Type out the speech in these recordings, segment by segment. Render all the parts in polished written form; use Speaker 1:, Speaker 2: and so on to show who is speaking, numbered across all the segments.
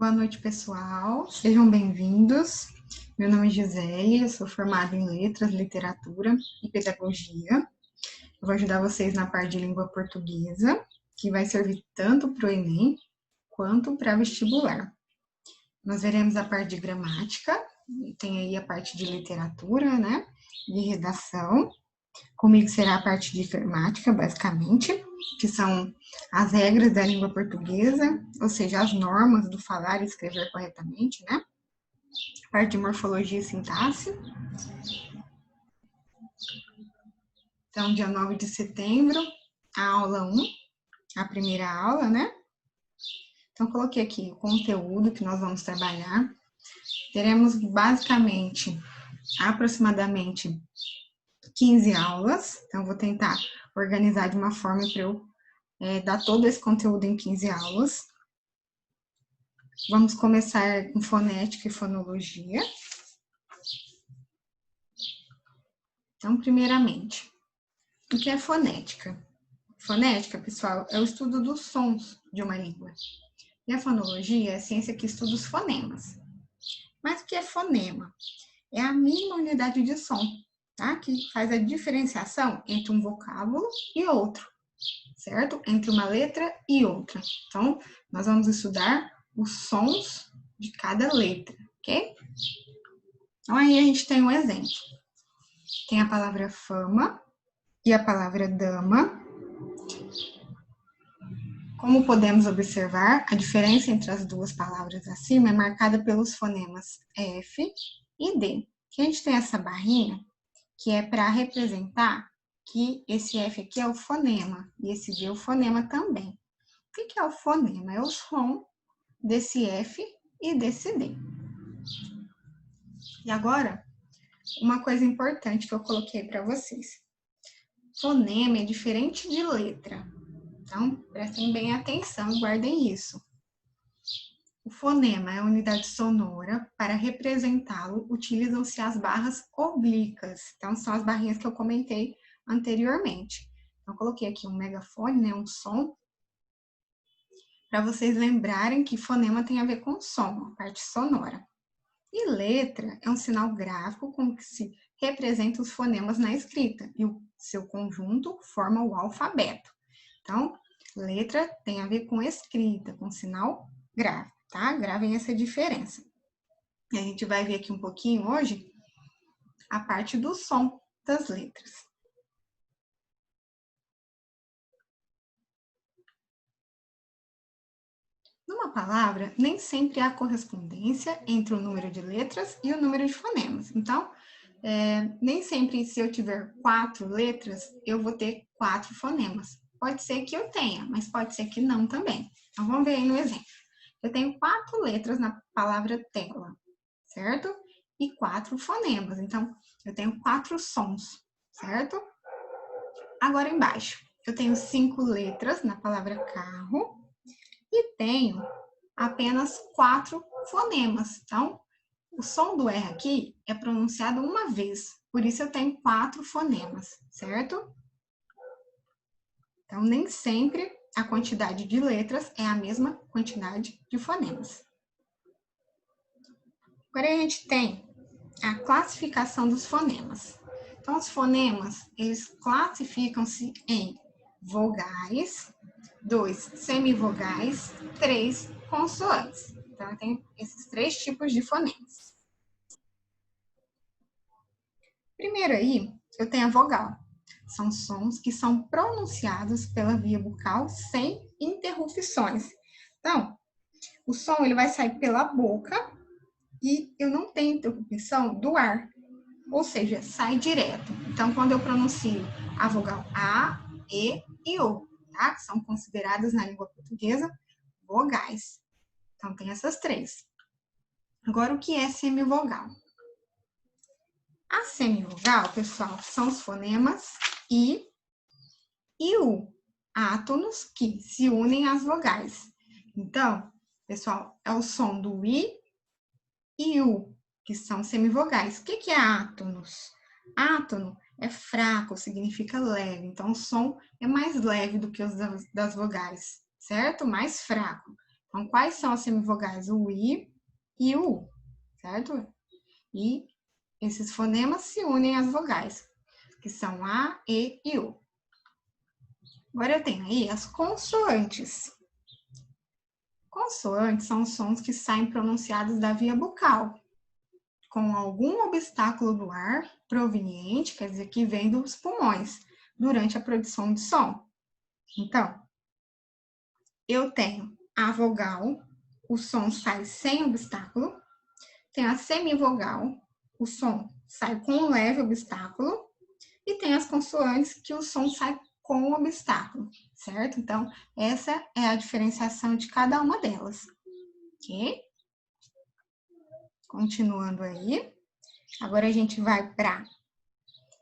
Speaker 1: Boa noite, pessoal. Sejam bem-vindos. Meu nome é Gisele, eu sou formada em Letras, Literatura e Pedagogia. Eu vou ajudar vocês na parte de língua portuguesa, que vai servir tanto para o Enem quanto para vestibular. Nós veremos a parte de gramática, tem aí a parte de literatura, né? De redação. Comigo será a parte de gramática, basicamente, que são as regras da língua portuguesa, ou seja, as normas do falar e escrever corretamente, né? A parte de morfologia e sintaxe. Então, dia 9 de setembro, a aula 1, a primeira aula, né? Então, coloquei aqui o conteúdo que nós vamos trabalhar. Teremos, basicamente, aproximadamente 15 aulas. Então, vou tentar organizar de uma forma para eu dar todo esse conteúdo em 15 aulas. Vamos começar com fonética e fonologia. Então, primeiramente, o que é fonética? Fonética, pessoal, é o estudo dos sons de uma língua. E a fonologia é a ciência que estuda os fonemas. Mas o que é fonema? É a mínima unidade de som, tá? Que faz a diferenciação entre um vocábulo e outro, certo? Entre uma letra e outra. Então, nós vamos estudar os sons de cada letra, ok? Então, aí a gente tem um exemplo. Tem a palavra fama e a palavra dama. Como podemos observar, a diferença entre as duas palavras acima é marcada pelos fonemas F e D. Que a gente tem essa barrinha, que é para representar que esse F aqui é o fonema e esse D é o fonema também. O que é o fonema? É o som desse F e desse D. E agora, uma coisa importante que eu coloquei para vocês. Fonema é diferente de letra. Então, prestem bem atenção e guardem isso. O fonema é a unidade sonora. Para representá-lo, utilizam-se as barras oblíquas. Então, são as barrinhas que eu comentei anteriormente. Então, eu coloquei aqui um megafone, né, um som, para vocês lembrarem que fonema tem a ver com som, a parte sonora. E letra é um sinal gráfico com que se representa os fonemas na escrita, e o seu conjunto forma o alfabeto. Então, letra tem a ver com escrita, com sinal gráfico, tá? Gravem essa diferença. E a gente vai ver aqui um pouquinho hoje a parte do som das letras. Numa palavra, nem sempre há correspondência entre o número de letras e o número de fonemas. Então, nem sempre, se eu tiver 4 letras, eu vou ter 4 fonemas. Pode ser que eu tenha, mas pode ser que não também. Então, vamos ver aí no exemplo. Eu tenho 4 letras na palavra tela, certo? E 4 fonemas. Então, eu tenho 4 sons, certo? Agora, embaixo, eu tenho 5 letras na palavra carro e tenho apenas 4 fonemas. Então, o som do R aqui é pronunciado uma vez, por isso eu tenho 4 fonemas, certo? Então, nem sempre a quantidade de letras é a mesma quantidade de fonemas. Agora a gente tem a classificação dos fonemas. Então, os fonemas, eles classificam-se em vogais, 2 semivogais, 3 consoantes. Então, tem esses 3 tipos de fonemas. Primeiro aí, eu tenho a vogal. São sons que são pronunciados pela via bucal sem interrupções. Então, o som ele vai sair pela boca e eu não tenho interrupção do ar. Ou seja, sai direto. Então, quando eu pronuncio a vogal A, E e O, tá? Que são consideradas na língua portuguesa vogais. Então, tem essas 3. Agora, o que é semivogal? A semivogal, pessoal, são os fonemas I e U, átonos que se unem às vogais. Então, pessoal, é o som do I e U, que são semivogais. O que é átonos? Átono é fraco, significa leve. Então, o som é mais leve do que os das vogais, certo? Mais fraco. Então, quais são as semivogais? O I e o U, certo? E esses fonemas se unem às vogais, que são A, E e U. Agora eu tenho aí as consoantes. Consoantes são sons que saem pronunciados da via bucal, com algum obstáculo do ar proveniente, quer dizer, que vem dos pulmões, durante a produção de som. Então, eu tenho a vogal, o som sai sem obstáculo. Tem a semivogal, o som sai com um leve obstáculo. E tem as consoantes, que o som sai com o obstáculo, certo? Então, essa é a diferenciação de cada uma delas, ok? Continuando aí. Agora a gente vai para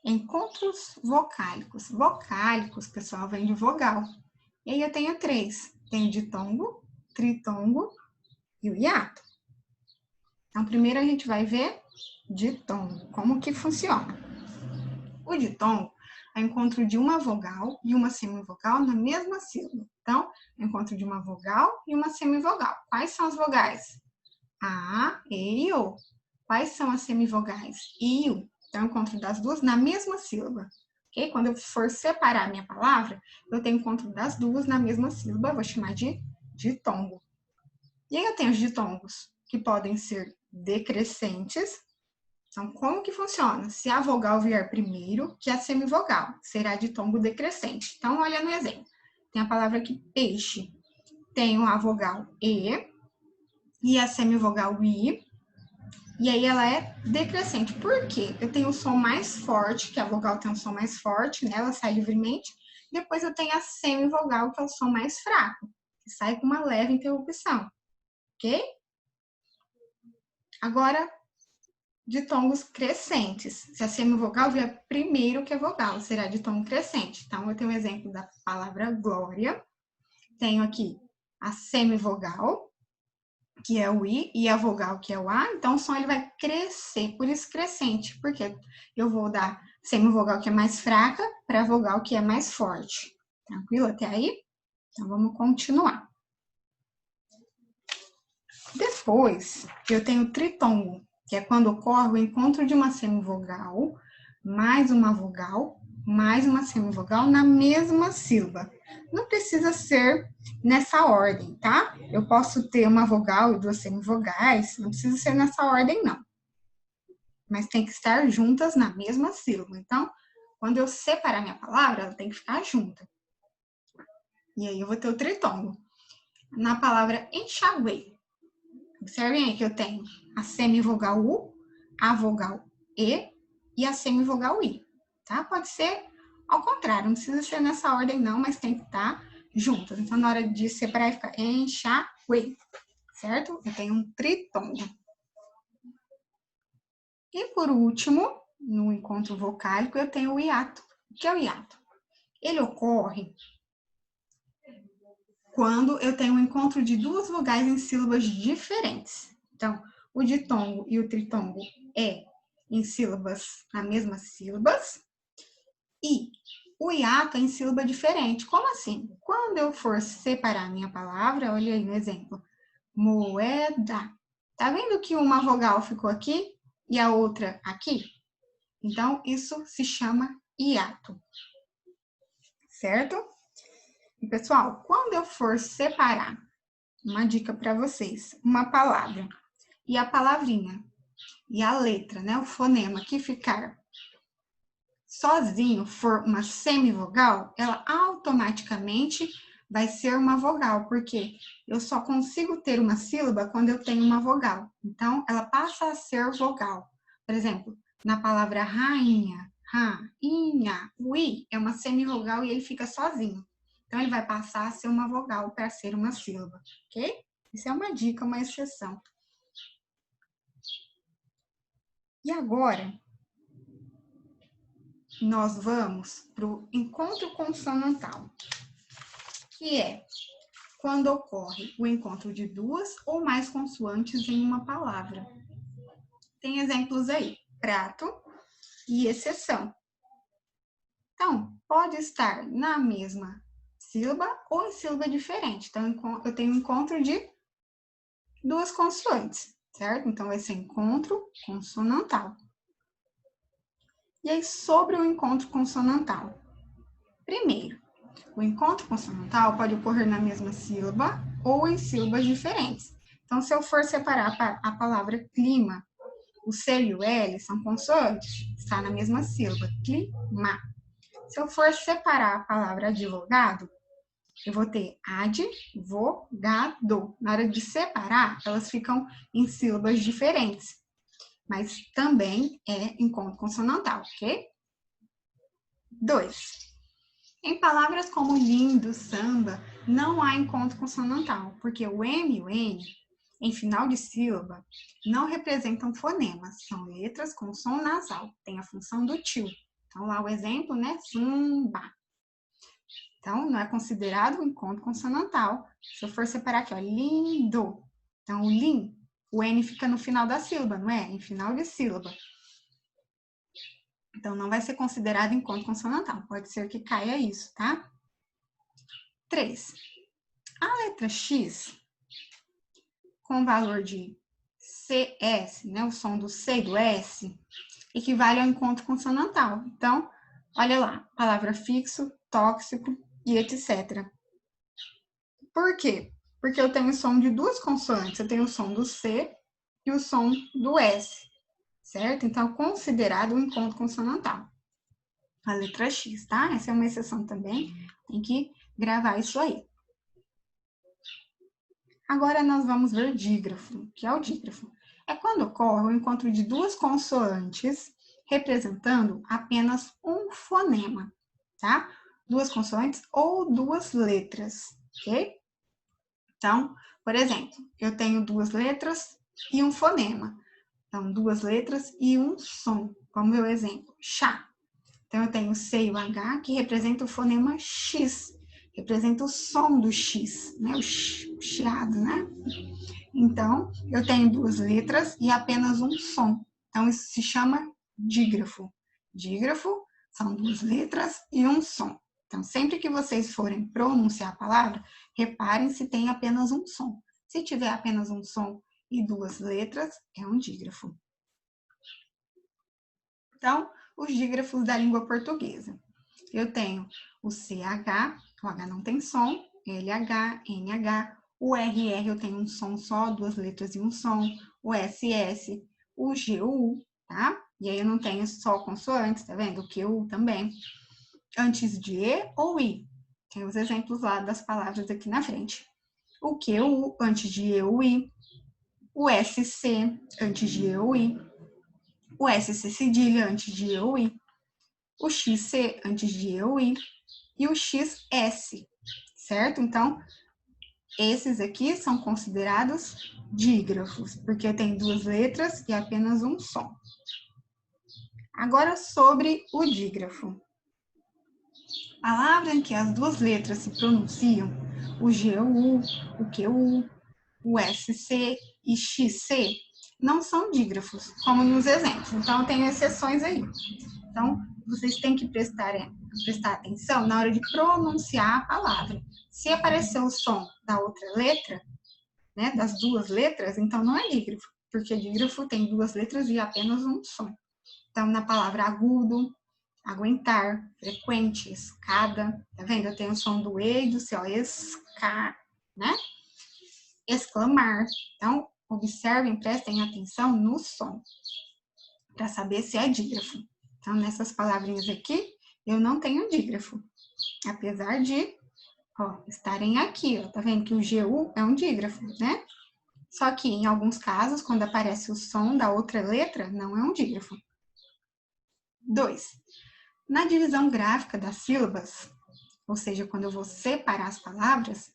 Speaker 1: encontros vocálicos. Vocálicos, pessoal, vem de vogal. E aí eu tenho 3. Tem o ditongo, tritongo e o hiato. Então, primeiro a gente vai ver ditongo, como que funciona. O ditongo é o encontro de uma vogal e uma semivogal na mesma sílaba. Então, é o encontro de uma vogal e uma semivogal. Quais são as vogais? A, E e O. Quais são as semivogais? I e U. Então, é o encontro das duas na mesma sílaba. Okay? Quando eu for separar a minha palavra, eu tenho encontro das duas na mesma sílaba, eu vou chamar de ditongo. E aí eu tenho os ditongos, que podem ser decrescentes. Então, como que funciona? Se a vogal vier primeiro que a semivogal, será ditongo decrescente. Então, olha no exemplo. Tem a palavra aqui, peixe. Tenho a vogal e a semivogal I, e aí ela é decrescente. Por quê? Eu tenho o som mais forte, que a vogal tem um som mais forte, né? Ela sai livremente. Depois eu tenho a semivogal, que é o som mais fraco, que sai com uma leve interrupção. Ok? Agora, ditongos crescentes. Se a semivogal vier primeiro que a vogal, será ditongo crescente. Então, eu tenho um exemplo da palavra glória. Tenho aqui a semivogal, que é o I, e a vogal, que é o A. Então, o som ele vai crescer, por isso crescente, porque eu vou dar semivogal que é mais fraca para a vogal que é mais forte. Tranquilo até aí? Então, vamos continuar. Depois, eu tenho tritongo, que é quando ocorre o encontro de uma semivogal, mais uma semivogal na mesma sílaba. Não precisa ser nessa ordem, tá? Eu posso ter uma vogal e 2 semivogais, não precisa ser nessa ordem, não. Mas tem que estar juntas na mesma sílaba. Então, quando eu separar minha palavra, ela tem que ficar junta. E aí eu vou ter o tritongo. Na palavra enxaguei, observem aí que eu tenho a semivogal U, a vogal e a semivogal I, tá? Pode ser ao contrário, não precisa ser nessa ordem não, mas tem que estar juntas. Então, na hora de separar, fica enxaguei, certo? Eu tenho um tritongo. E por último, no encontro vocálico, eu tenho o hiato. O que é o hiato? Ele ocorre quando eu tenho um encontro de 2 vogais em sílabas diferentes. Então, o ditongo e o tritongo é em sílabas, na mesma sílabas, e o hiato é em sílaba diferente. Como assim? Quando eu for separar a minha palavra, olha aí no exemplo, moeda. Tá vendo que uma vogal ficou aqui e a outra aqui? Então, isso se chama hiato, certo? E, pessoal, quando eu for separar, uma dica para vocês, uma palavra e a palavrinha e a letra, né, o fonema que ficar sozinho for uma semivogal, ela automaticamente vai ser uma vogal, porque eu só consigo ter uma sílaba quando eu tenho uma vogal. Então, ela passa a ser vogal. Por exemplo, na palavra rainha, rainha, o i é uma semivogal e ele fica sozinho. Então, ele vai passar a ser uma vogal para ser uma sílaba, ok? Isso é uma dica, uma exceção. E agora, nós vamos para o encontro consonantal, que é quando ocorre o encontro de 2 ou mais consoantes em uma palavra. Tem exemplos aí, prato e exceção. Então, pode estar na mesma sílaba ou em sílaba diferente. Então, eu tenho um encontro de duas consoantes, certo? Então, vai ser encontro consonantal. E aí, sobre o encontro consonantal. Primeiro, o encontro consonantal pode ocorrer na mesma sílaba ou em sílabas diferentes. Então, se eu for separar a palavra clima, o C e o L são consoantes, está na mesma sílaba, clima. Se eu for separar a palavra advogado, eu vou ter advogado. Na hora de separar, elas ficam em sílabas diferentes, mas também é encontro consonantal, ok? 2. Em palavras como lindo, samba, não há encontro consonantal, porque o M e o N, em final de sílaba, não representam fonemas, são letras com som nasal, tem a função do tio. Então, lá o exemplo, né? Samba. Então, não é considerado um encontro consonantal. Se eu for separar aqui, ó, lindo. Então, o lim, o N fica no final da sílaba, não é? Em final de sílaba. Então, não vai ser considerado encontro consonantal. Pode ser que caia isso, tá? 3. A letra X, com valor de CS, né, o som do C e do S, equivale ao encontro consonantal. Então, olha lá, palavra fixo, tóxico e etc. Por quê? Porque eu tenho o som de duas consoantes. Eu tenho o som do C e o som do S, certo? Então, considerado um encontro consonantal. A letra X, tá? Essa é uma exceção também. Tem que gravar isso aí. Agora nós vamos ver dígrafo. O que é o dígrafo? É quando ocorre o encontro de duas consoantes representando apenas um fonema, tá? Duas consoantes ou duas letras, ok? Então, por exemplo, eu tenho duas letras e um fonema. Então, duas letras e um som. Como meu exemplo, chá. Então, eu tenho o C e o H, que representa o fonema X. Representa o som do X, né? O chiado, né? Então, eu tenho duas letras e apenas um som. Então, isso se chama dígrafo. Dígrafo são duas letras e um som. Então, sempre que vocês forem pronunciar a palavra, reparem se tem apenas um som. Se tiver apenas um som e duas letras, é um dígrafo. Então, os dígrafos da língua portuguesa. Eu tenho o CH, o H não tem som, LH, NH, o RR eu tenho um som só, duas letras e um som, o SS, o GU, tá? E aí eu não tenho só consoantes, tá vendo? O QU também. Antes de E ou I. Tem os exemplos lá das palavras aqui na frente. O QU antes de E ou I. O SC antes de E ou I. O SC cedilha antes de E ou I. O XC antes de E ou I. E o XS, certo? Então, esses aqui são considerados dígrafos, porque tem duas letras e apenas um som. Agora, sobre o dígrafo. Palavra em que as duas letras se pronunciam, o GU, o QU, o SC e XC, não são dígrafos, como nos exemplos. Então, tem exceções aí. Então, vocês têm que prestar atenção na hora de pronunciar a palavra. Se aparecer o som da outra letra, né, das duas letras, então não é dígrafo, porque dígrafo tem duas letras e apenas um som. Então, na palavra agudo, aguentar, frequente, escada, tá vendo? Eu tenho o som do E e do C, ó, esca, né? Exclamar. Então, observem, prestem atenção no som, para saber se é dígrafo. Então, nessas palavrinhas aqui, eu não tenho dígrafo, apesar de, ó, estarem aqui, ó, tá vendo que o GU é um dígrafo, né? Só que, em alguns casos, quando aparece o som da outra letra, não é um dígrafo. 2. Na divisão gráfica das sílabas, ou seja, quando eu vou separar as palavras,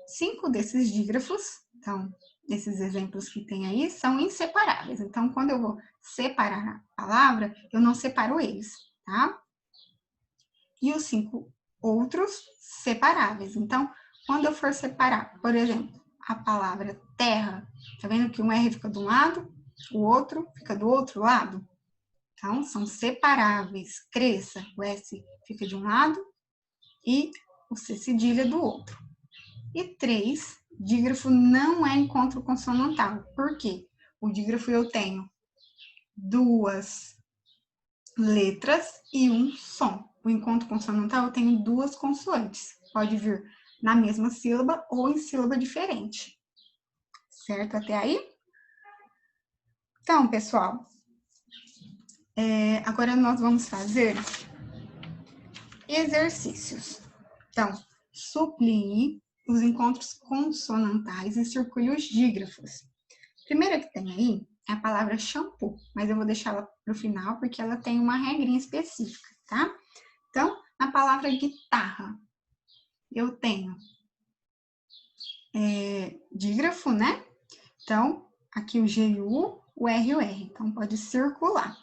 Speaker 1: 5 desses dígrafos, então, esses exemplos que tem aí, são inseparáveis. Então, quando eu vou separar a palavra, eu não separo eles, tá? E os 5 outros separáveis. Então, quando eu for separar, por exemplo, a palavra terra, tá vendo que um R fica de um lado, o outro fica do outro lado? Então, são separáveis. Cresça, o S fica de um lado e o C cedilha do outro. E 3, dígrafo não é encontro consonantal. Por quê? O dígrafo eu tenho 2 letras e um som. O encontro consonantal eu tenho 2 consoantes. Pode vir na mesma sílaba ou em sílaba diferente. Certo até aí? Então, pessoal, agora nós vamos fazer exercícios. Então, sublinhe os encontros consonantais e circule os dígrafos. Primeiro que tem aí é a palavra shampoo, mas eu vou deixar ela para o final porque ela tem uma regrinha específica, tá? Então, na palavra guitarra, eu tenho dígrafo, né? Então, aqui o G e o U, o R e o R. Então, pode circular.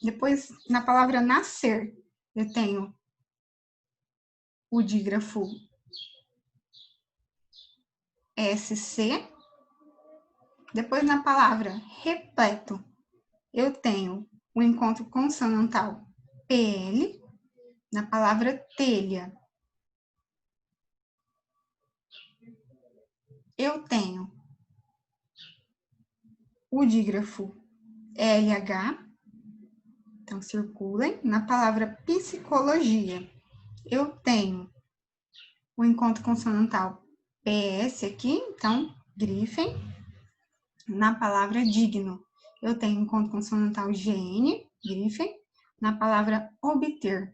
Speaker 1: Depois, na palavra nascer, eu tenho o dígrafo SC. Depois, na palavra repleto, eu tenho o encontro consonantal PL. Na palavra telha, eu tenho o dígrafo LH. Então, circulem. Na palavra psicologia, eu tenho o encontro consonantal PS aqui, então, grifem. Na palavra digno, eu tenho encontro consonantal GN, grifem. Na palavra obter,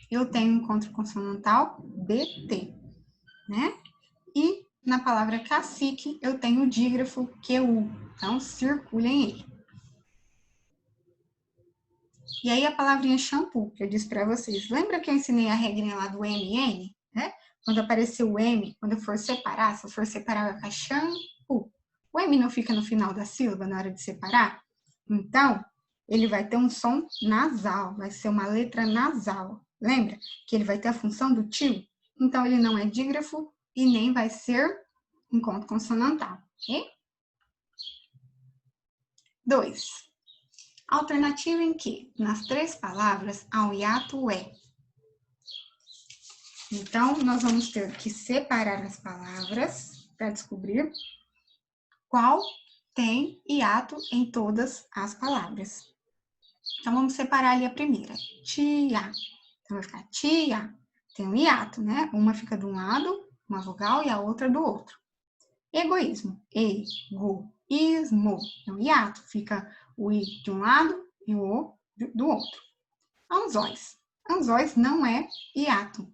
Speaker 1: eu tenho encontro consonantal BT, né? E na palavra cacique, eu tenho o dígrafo QU. Então, circulem ele. E aí, a palavrinha shampoo, que eu disse para vocês. Lembra que eu ensinei a regrinha lá do MN, né? Quando apareceu o M, quando eu for separar, se eu for separar, vai ficar shampoo. O M não fica no final da sílaba na hora de separar? Então, ele vai ter um som nasal, vai ser uma letra nasal. Lembra que ele vai ter a função do tio? Então, ele não é dígrafo e nem vai ser encontro consonantal, ok? 2. Alternativa em que, nas 3 palavras, há um hiato é. Então, nós vamos ter que separar as palavras para descobrir qual tem hiato em todas as palavras. Então, vamos separar ali a primeira. Tia. Então, vai ficar tia. Tem um hiato, né? Uma fica de um lado, uma vogal, e a outra do outro. Egoísmo. Egoísmo. É um hiato. Fica o I de um lado e o O do outro. Anzóis. Anzóis não é hiato,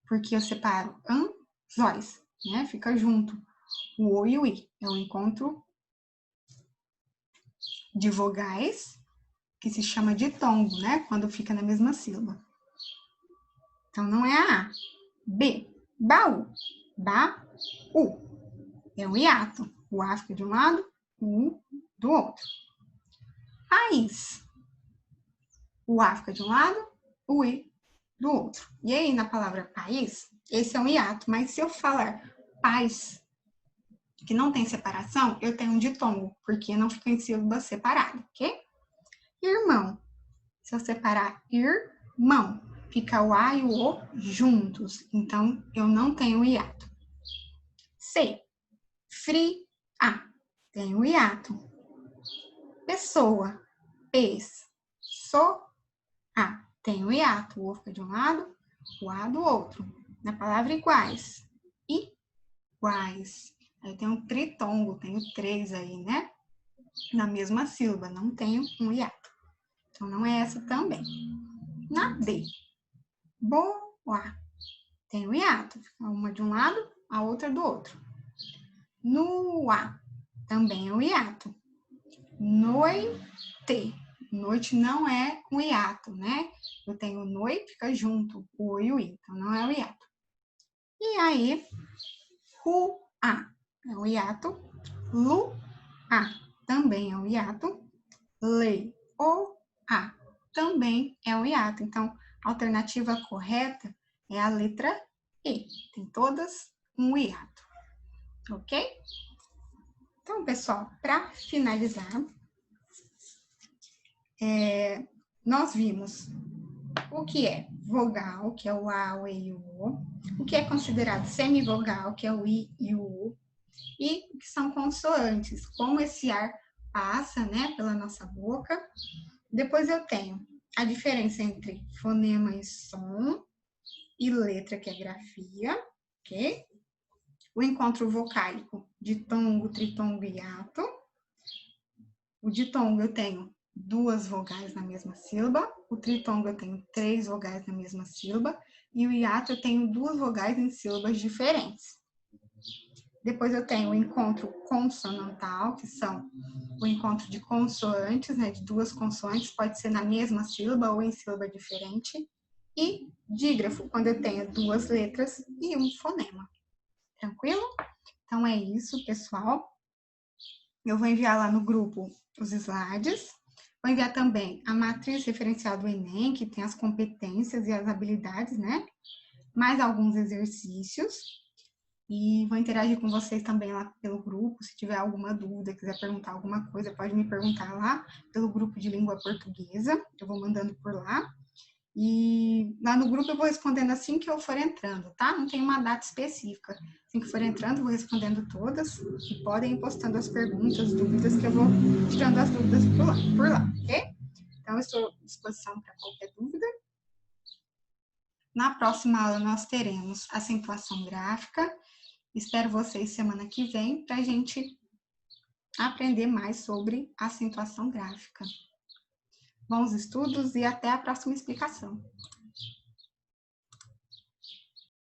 Speaker 1: porque eu separo anzóis, né? Fica junto o O e o I. É um encontro de vogais que se chama ditongo, né? Quando fica na mesma sílaba. Então, não é a A. B. Baú. Ba-u. É um hiato. O A fica de um lado, o U do outro. País. O A fica de um lado, o I do outro. E aí, na palavra país, esse é um hiato. Mas se eu falar paz, que não tem separação, eu tenho um ditongo, porque não fica em sílaba separada, ok? Irmão. Se eu separar irmão, fica o A e o O juntos. Então, eu não tenho hiato. C. Fria. Tenho hiato. Pessoa. Pes. Tenho hiato. O O fica de um lado, o A do outro. Na palavra iguais. Iguais. Aí eu tenho um tritongo, tenho 3 aí, né? Na mesma sílaba, não tenho um hiato. Então, não é essa também. Na D. Boa. Tem o hiato. Uma de um lado, a outra do outro. Nua. Também é um hiato. Noite. Noite não é um hiato, né? Eu tenho noi, fica junto, o O e o I. Então, não é o hiato. E aí, rua. É um hiato. Lua. Também é um hiato. Leoa. Também é um hiato. Então, a alternativa correta é a letra E. Tem todas um hiato. Ok? Então, pessoal, para finalizar, nós vimos o que é vogal, que é o A, o E e o O. O que é considerado semivogal, que é o I e o U. e o que são consoantes, como esse ar passa, né, pela nossa boca. Depois eu tenho a diferença entre fonema e som, e letra, que é grafia, ok? O encontro vocálico, ditongo, tritongo e hiato. O ditongo eu tenho 2 vogais na mesma sílaba, o tritongo eu tenho 3 vogais na mesma sílaba, e o hiato eu tenho 2 vogais em sílabas diferentes. Depois eu tenho o encontro consonantal, que são o encontro de consoantes, né, de 2 consoantes, pode ser na mesma sílaba ou em sílaba diferente. E dígrafo, quando eu tenho 2 letras e um fonema. Tranquilo? Então é isso, pessoal. Eu vou enviar lá no grupo os slides. Vou enviar também a matriz referencial do Enem, que tem as competências e as habilidades, né? Mais alguns exercícios. E vou interagir com vocês também lá pelo grupo. Se tiver alguma dúvida, quiser perguntar alguma coisa, pode me perguntar lá pelo grupo de língua portuguesa. Eu vou mandando por lá. E lá no grupo eu vou respondendo assim que eu for entrando, tá? Não tem uma data específica. Assim que for entrando, eu vou respondendo todas. E podem ir postando as perguntas, dúvidas, que eu vou tirando as dúvidas por lá, ok? Então, eu estou à disposição para qualquer dúvida. Na próxima aula, nós teremos acentuação gráfica. Espero vocês semana que vem para a gente aprender mais sobre acentuação gráfica. Bons estudos e até a próxima explicação.